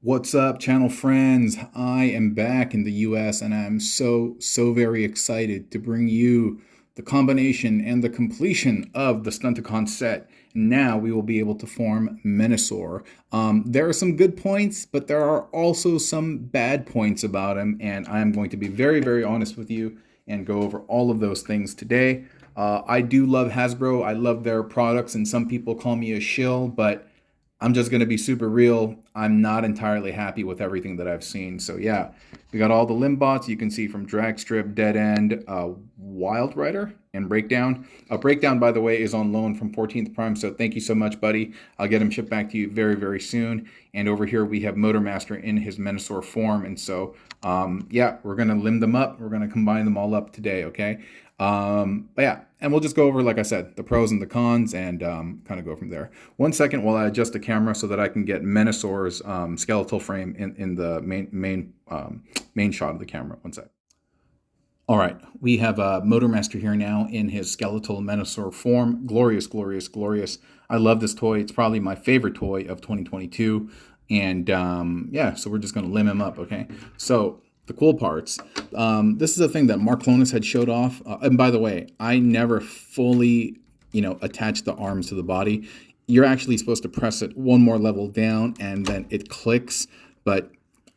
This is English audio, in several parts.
What's up, channel friends? I am back in the US and I'm so very excited to bring you the combination and the completion of the Stunticon set. Now we will be able to form Menasor. There are some good points, but there are also some bad points about him, and I'm going to be very honest with you and go over all of those things today. I do love Hasbro. I love their products, and some people call me a shill, but I'm just going to be super real. I'm not entirely happy with everything that I've seen. So yeah, we got all the limb bots you can see from Drag Strip, Dead End, Wild Rider, and Breakdown. Breakdown, by the way, is on loan from 14th Prime. So thank you so much, buddy. I'll get him shipped back to you very soon. And over here we have Motormaster in his Menasor form. And so yeah, we're going to limb them up. We're going to combine them all up today, okay? But yeah, and we'll just go over, like I said, the pros and the cons and kind of go from there. 1 second while I adjust the camera so that I can get Menasor's skeletal frame in the main shot of the camera. 1 sec. All right, we have Motormaster here now in his skeletal Menasor form. Glorious. I love this toy. It's probably my favorite toy of 2022. And yeah, so we're just going to limb him up, okay? So the cool parts. This is a thing that Mark Clonis had showed off. And by the way, I never fully, attach the arms to the body. You're actually supposed to press it one more level down and then it clicks. But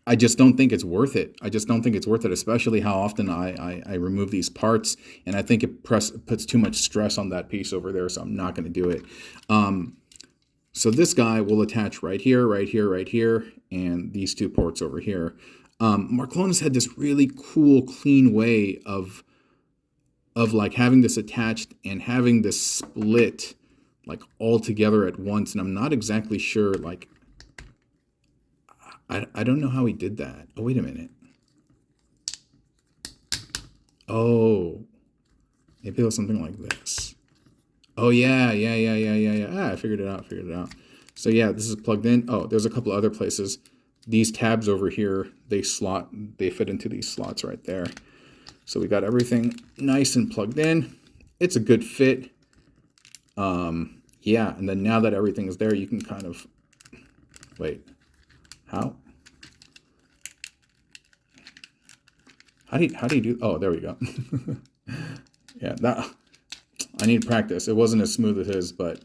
I just don't think it's worth it. I just don't think it's worth it, especially how often I remove these parts. And I think it puts too much stress on that piece over there. So I'm not going to do it. So this guy will attach right here, and these two ports over here. Marclonis had this really cool, clean way of like having this attached and having this split like all together at once. And I'm not exactly sure, like, I don't know how he did that. Oh, wait a minute. Oh, maybe it was something like this. Oh, yeah. I figured it out. So yeah, this is plugged in. Oh, there's a couple other places. These tabs over here, they fit into these slots right there. So we got everything nice and plugged in. It's a good fit. Yeah, and then now that everything is there, you can kind of, wait, how do you do, oh, there we go. Yeah, I need practice. It wasn't as smooth as his, but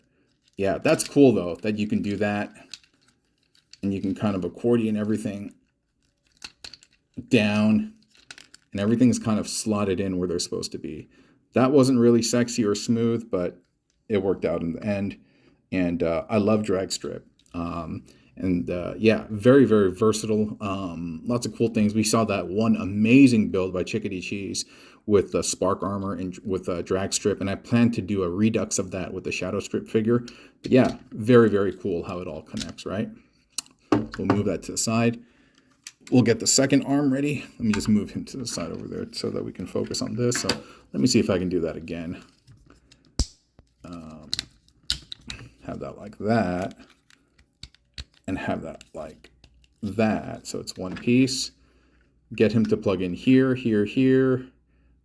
yeah, that's cool though, that you can do that. And you can kind of accordion everything down, and everything's kind of slotted in where they're supposed to be. That wasn't really sexy or smooth, but it worked out in the end. And I love drag strip. Yeah, very versatile. Lots of cool things. We saw that one amazing build by Chickadee Cheese with the spark armor and with drag strip, and I plan to do a redux of that with the shadow strip figure. But yeah, very cool how it all connects, right? We'll move that to the side. We'll get the second arm ready. Let me just move him to the side over there so that we can focus on this. So let me see if I can do that again. Have that like that. And have that like that. So it's one piece. Get him to plug in here.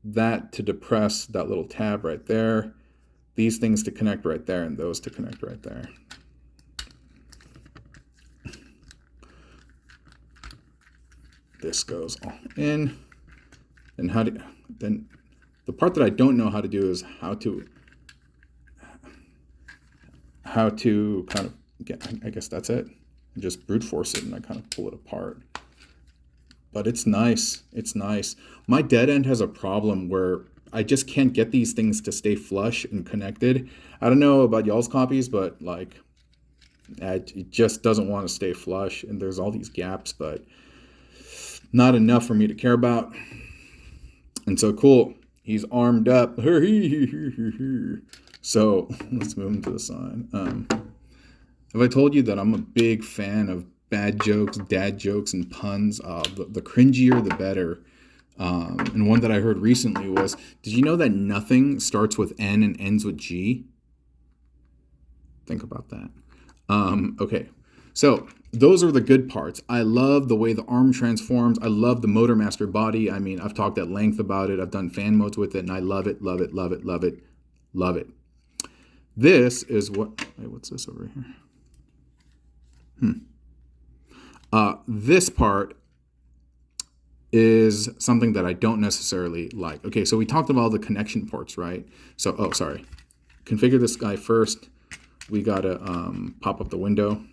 That to depress that little tab right there. These things to connect right there, and those to connect right there. This goes all in. And then the part that I don't know how to do is how to kind of get, I guess that's it. And just brute force it and I kind of pull it apart. But it's nice. My dead end has a problem where I just can't get these things to stay flush and connected. I don't know about y'all's copies, but like it just doesn't want to stay flush, and there's all these gaps, but not enough for me to care about. And so cool, he's armed up. So let's move him to the side. Have I told you that I'm a big fan of bad jokes, dad jokes, and puns? The cringier, the better. And one that I heard recently was, did you know that nothing starts with N and ends with G? Think about that. Okay, so those are the good parts. I love the way the arm transforms. I love the Motormaster body. I mean, I've talked at length about it. I've done fan modes with it, and I love it. This is what, wait, what's this over here? This part is something that I don't necessarily like. Okay, so we talked about the connection ports, right? So, oh, sorry. Configure this guy first. We gotta pop up the window.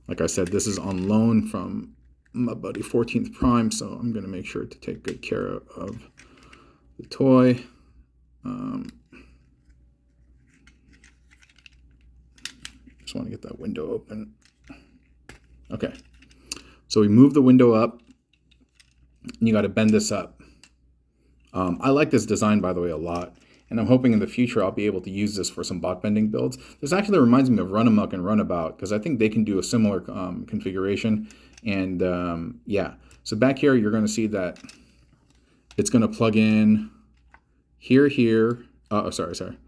Like I said, this is on loan from my buddy 14th Prime, so I'm gonna make sure to take good care of the toy. Just want to get that window open. Okay, so we move the window up. You got to bend this up. I like this design, by the way, a lot. And I'm hoping in the future I'll be able to use this for some bot bending builds. This actually reminds me of Runamuck and Runabout, because I think they can do a similar configuration. And yeah, so back here you're going to see that it's going to plug in here. Oh, sorry.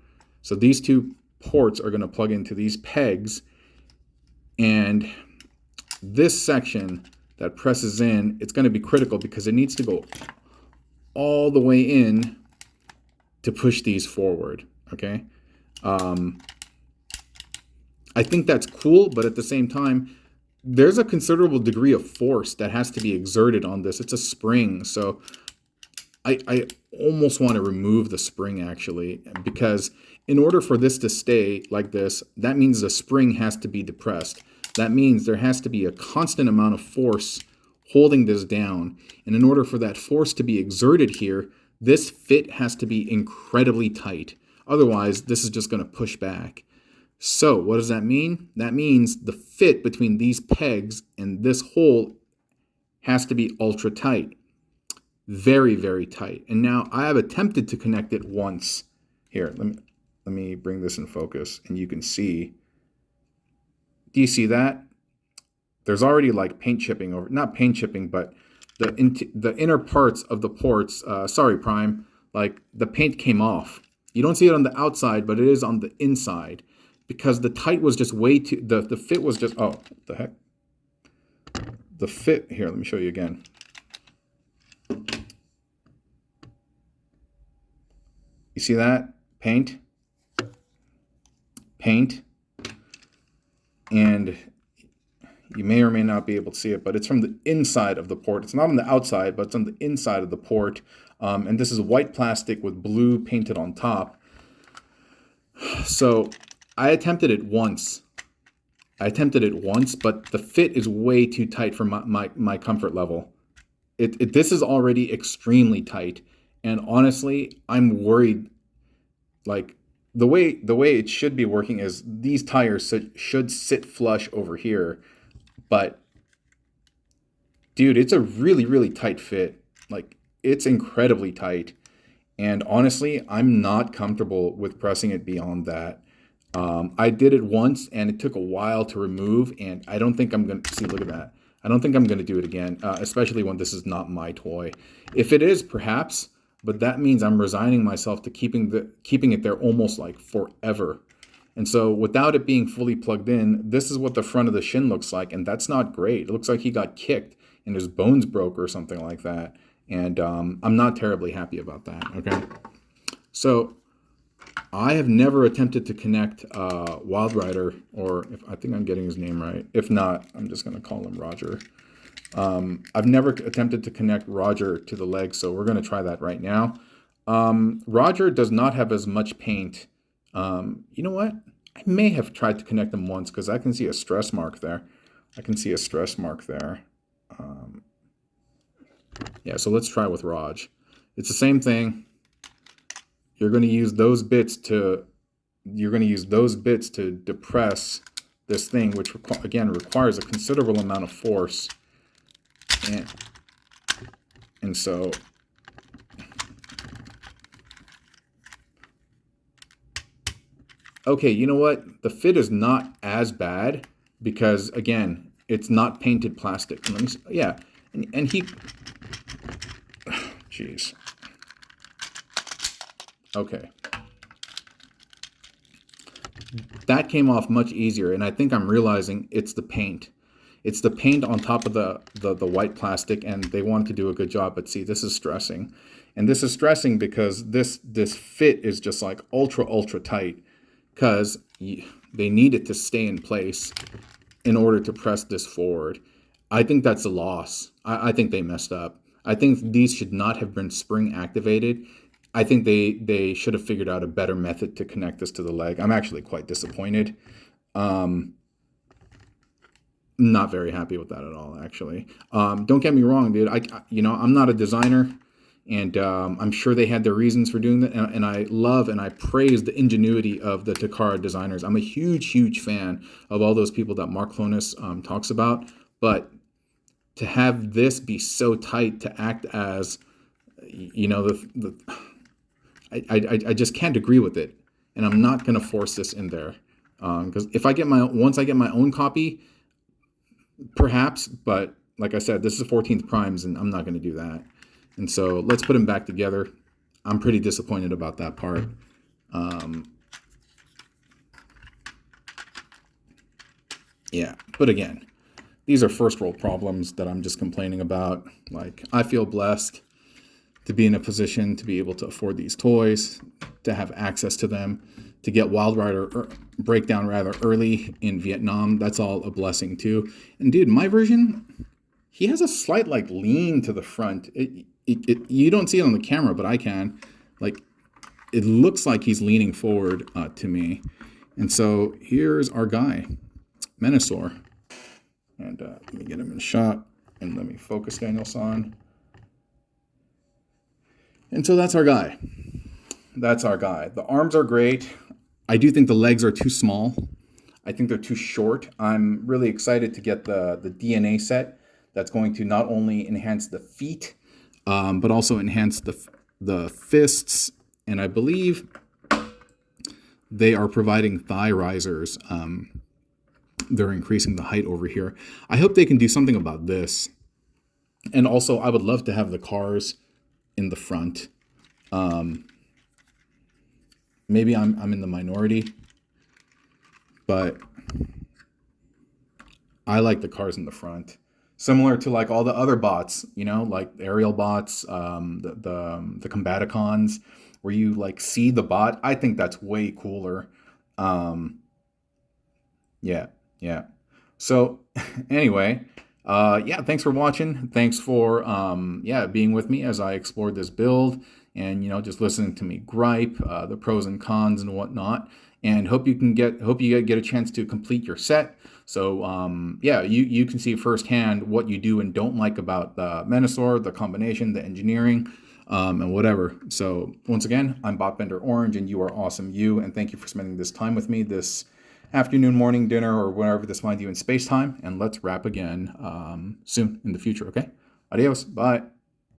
So these two ports are going to plug into these pegs. And this section that presses in, it's going to be critical because it needs to go all the way in to push these forward, okay? I think that's cool, but at the same time, there's a considerable degree of force that has to be exerted on this. It's a spring, so I almost want to remove the spring, actually, because in order for this to stay like this, that means the spring has to be depressed. That means there has to be a constant amount of force holding this down. And in order for that force to be exerted here, this fit has to be incredibly tight. Otherwise, this is just going to push back. So what does that mean? That means the fit between these pegs and this hole has to be ultra tight. Very, very tight. And now I have attempted to connect it once. Here, let me bring this in focus and you can see. Do you see that? There's already like paint chipping over, not paint chipping, but the inner parts of the ports, sorry Prime, like the paint came off. You don't see it on the outside, but it is on the inside because the tight was just way too, the fit was just, oh, what the heck? The fit, here, let me show you again. You see that? Paint. And you may or may not be able to see it, but it's from the inside of the port. It's not on the outside, but it's on the inside of the port. And this is white plastic with blue painted on top. So I attempted it once. But the fit is way too tight for my comfort level. This is already extremely tight. And honestly, I'm worried, like, the way it should be working is these tires should sit flush over here. But, dude, it's a really, really tight fit. Like, it's incredibly tight. And honestly, I'm not comfortable with pressing it beyond that. I did it once, and it took a while to remove. And I don't think I'm going to, see, look at that. I don't think I'm going to do it again, especially when this is not my toy. If it is, perhaps, but that means I'm resigning myself to keeping it there almost like forever. And so without it being fully plugged in, this is what the front of the shin looks like, and that's not great. It looks like he got kicked and his bones broke or something like that. And I'm not terribly happy about that, okay? So I have never attempted to connect Wild Rider, or if I think I'm getting his name right. If not, I'm just going to call him Roger. I've never attempted to connect Roger to the leg, so we're going to try that right now. Roger does not have as much paint. You know what? I may have tried to connect them once because I can see a stress mark there. Yeah, so let's try with Raj. It's the same thing. You're going to use those bits to depress this thing, which again requires a considerable amount of force. And so okay, you know what? The fit is not as bad because again, it's not painted plastic. Let me see. Yeah, and he, jeez. Okay. That came off much easier, and I think I'm realizing it's the paint. It's the paint on top of the white plastic, and they wanted to do a good job, but see, this is stressing. And this is stressing because this fit is just like ultra tight because they need it to stay in place in order to press this forward. I think that's a loss. I think they messed up. I think these should not have been spring activated. I think they should have figured out a better method to connect this to the leg. I'm actually quite disappointed. Um, Not very happy with that at all, actually. Don't get me wrong, dude. I'm not a designer, and I'm sure they had their reasons for doing that. And I love and I praise the ingenuity of the Takara designers. I'm a huge fan of all those people that Mark Clonis talks about. But to have this be so tight to act as, I just can't agree with it, and I'm not going to force this in there because if I get once I get my own copy, perhaps. But like I said, this is 14th primes, and I'm not going to do that. And so let's put them back together. I'm pretty disappointed about that part. Yeah, but again, these are first world problems that I'm just complaining about. Like, I feel blessed to be in a position to be able to afford these toys, to have access to them, to get Wild Rider Breakdown rather early in Vietnam. That's all a blessing too. And dude, my version, he has a slight like lean to the front. You don't see it on the camera, but I can. Like, it looks like he's leaning forward to me. And so here's our guy, Menasor. And let me get him in shot, and let me focus Daniel-san. And so that's our guy. That's our guy. The arms are great. I do think the legs are too small. I think they're too short. I'm really excited to get the DNA set that's going to not only enhance the feet, but also enhance the fists. And I believe they are providing thigh risers. They're increasing the height over here. I hope they can do something about this. And also, I would love to have the cars in the front. Maybe I'm in the minority, but I like the cars in the front. Similar to like all the other bots, like aerial bots, the Combaticons, where you like see the bot. I think that's way cooler. Yeah. Yeah. So anyway, yeah, thanks for watching. Thanks for being with me as I explored this build and just listening to me gripe the pros and cons and whatnot. And hope you get a chance to complete your set. So you can see firsthand what you do and don't like about the Menasor, the combination, the engineering, and whatever. So once again, I'm Botbender Orange, and you are awesome, and thank you for spending this time with me this afternoon, morning, dinner, or wherever this finds you in space time. And let's wrap again soon in the future, okay? Adios. Bye.